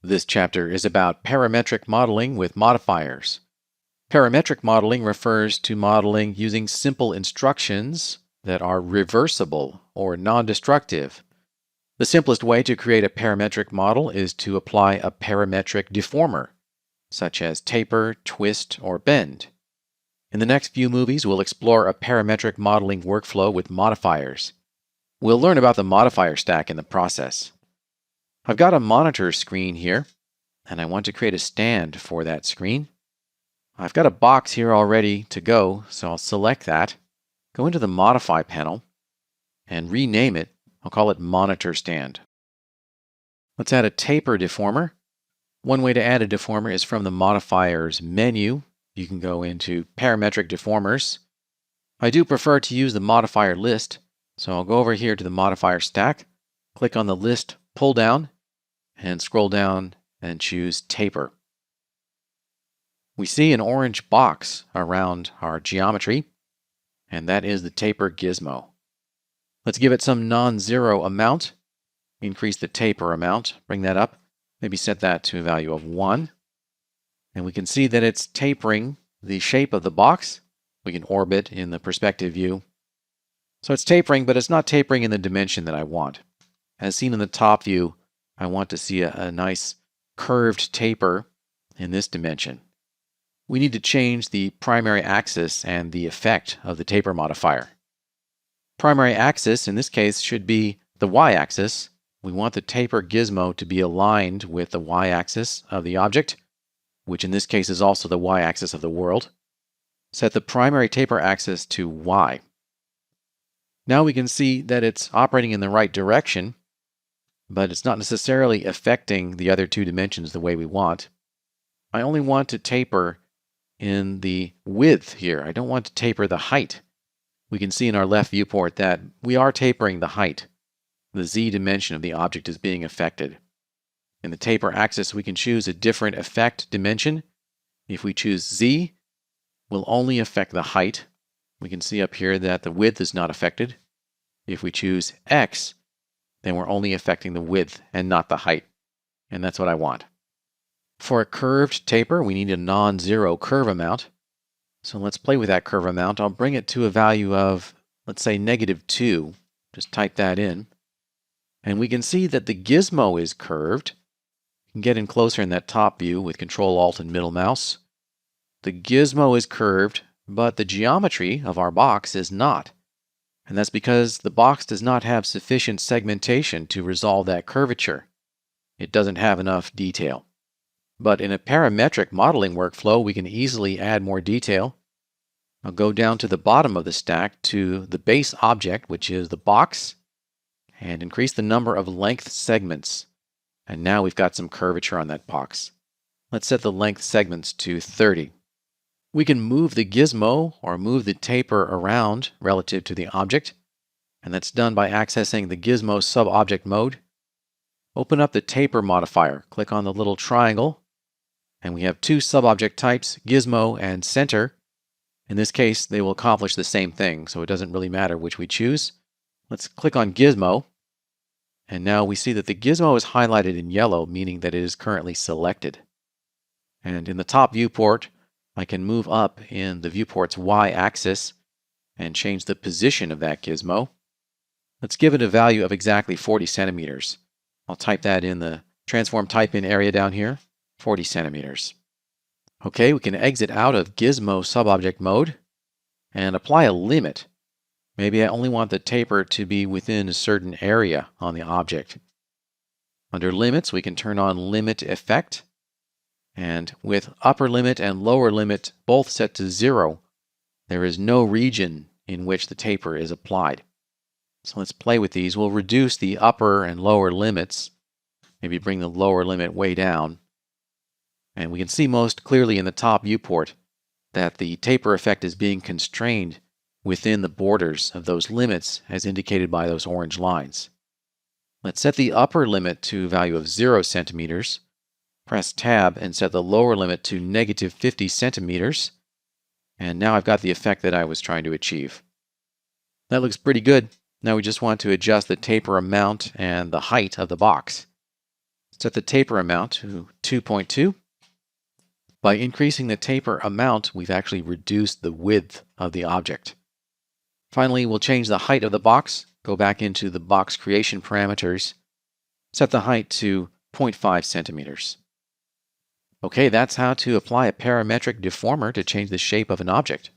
This chapter is about parametric modeling with modifiers. Parametric modeling refers to modeling using simple instructions that are reversible or non-destructive. The simplest way to create a parametric model is to apply a parametric deformer, such as taper, twist, or bend. In the next few movies, we'll explore a parametric modeling workflow with modifiers. We'll learn about the modifier stack in the process. I've got a monitor screen here, and I want to create a stand for that screen. I've got a box here already to go, so I'll select that, go into the Modify panel, and rename it. I'll call it Monitor Stand. Let's add a taper deformer. One way to add a deformer is from the Modifiers menu. You can go into Parametric Deformers. I do prefer to use the modifier list, so I'll go over here to the modifier stack, click on the list pull down, and scroll down and choose taper. We see an orange box around our geometry, and that is the taper gizmo. Let's give it some non-zero amount. Increase the taper amount, bring that up, maybe set that to a value of 1. And we can see that it's tapering the shape of the box. We can orbit in the perspective view. So it's tapering, but it's not tapering in the dimension that I want. As seen in the top view, I want to see a nice curved taper in this dimension. We need to change the primary axis and the effect of the taper modifier. Primary axis, in this case, should be the y-axis. We want the taper gizmo to be aligned with the y-axis of the object, which in this case is also the y-axis of the world. Set the primary taper axis to y. Now we can see that it's operating in the right direction, but it's not necessarily affecting the other two dimensions the way we want. I only want to taper in the width here. I don't want to taper the height. We can see in our left viewport that we are tapering the height. The z dimension of the object is being affected. In the taper axis, we can choose a different effect dimension. If we choose z, we'll only affect the height. We can see up here that the width is not affected. If we choose x, then we're only affecting the width and not the height. And that's what I want. For a curved taper, we need a non-zero curve amount. So let's play with that curve amount. I'll bring it to a value of, let's say, -2. Just type that in. And we can see that the gizmo is curved. You can get in closer in that top view with Control, Alt, and middle mouse. The gizmo is curved, but the geometry of our box is not. And that's because the box does not have sufficient segmentation to resolve that curvature. It doesn't have enough detail. But in a parametric modeling workflow, we can easily add more detail. I'll go down to the bottom of the stack to the base object, which is the box, and increase the number of length segments. And now we've got some curvature on that box. Let's set the length segments to 30. We can move the gizmo or move the taper around relative to the object, and that's done by accessing the gizmo sub-object mode. Open up the taper modifier, click on the little triangle, and we have two sub-object types, gizmo and center. In this case, they will accomplish the same thing, so it doesn't really matter which we choose. Let's click on gizmo, and now we see that the gizmo is highlighted in yellow, meaning that it is currently selected. And in the top viewport, I can move up in the viewport's y-axis and change the position of that gizmo. Let's give it a value of exactly 40 centimeters. I'll type that in the transform type in area down here, 40 centimeters. Okay, we can exit out of gizmo subobject mode and apply a limit. Maybe I only want the taper to be within a certain area on the object. Under limits, we can turn on limit effect. And with upper limit and lower limit both set to 0, there is no region in which the taper is applied. So let's play with these. We'll reduce the upper and lower limits, maybe bring the lower limit way down. And we can see most clearly in the top viewport that the taper effect is being constrained within the borders of those limits as indicated by those orange lines. Let's set the upper limit to a value of 0 centimeters. Press Tab and set the lower limit to -50 centimeters. And now I've got the effect that I was trying to achieve. That looks pretty good. Now we just want to adjust the taper amount and the height of the box. Let's Set the taper amount to 2.2. By increasing the taper amount, we've actually reduced the width of the object. Finally, we'll change the height of the box. Go back into the box creation parameters. Set the height to 0.5 centimeters. Okay, that's how to apply a parametric deformer to change the shape of an object.